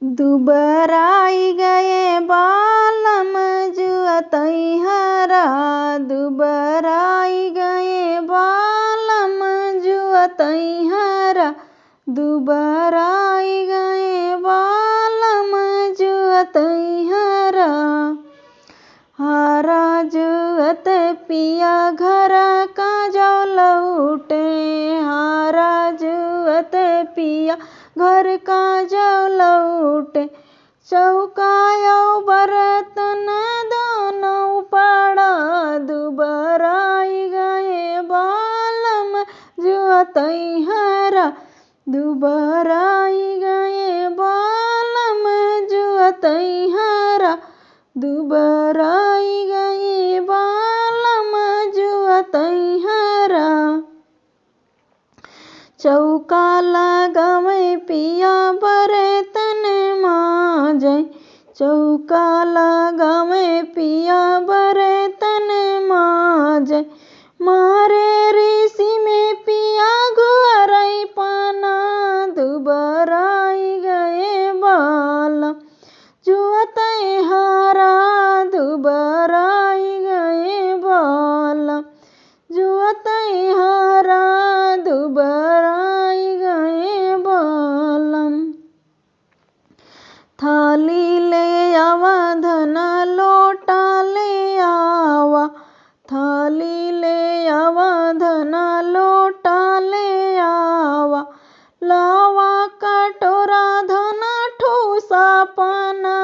दुबराई गए बालम जुअतई हरा, दुबराई गए बालम जुअतई हरा, दुबराई गए बालम जुअतई हरा। हरा जुअत पिया घर का जो लौटे, हरा जुअत पिया घर का जो लौटे, चौकायो बर्तन दोनों पड़ा, दुबराई गए बालम जुअतई हरा, दुबराई गए बालम जुअतई हरा, दुबराई गए बालम जुअतई हरा। चौका लगावे पिया बर्तन मांजै, चौका लगावे पिया बर्तन मांजै, मारे ऋषि में पिया गुअरई पाना, दुबराई गए बालम जुअतई हरा, दुबराई गए बालम जुअतई हरा, दुबराई गए बालम। थाली ले आवा धना लोटा ले आवा, थाली ले आवा धना लोटा ले आवा, लावा कटोरा धना ठूसा पाना,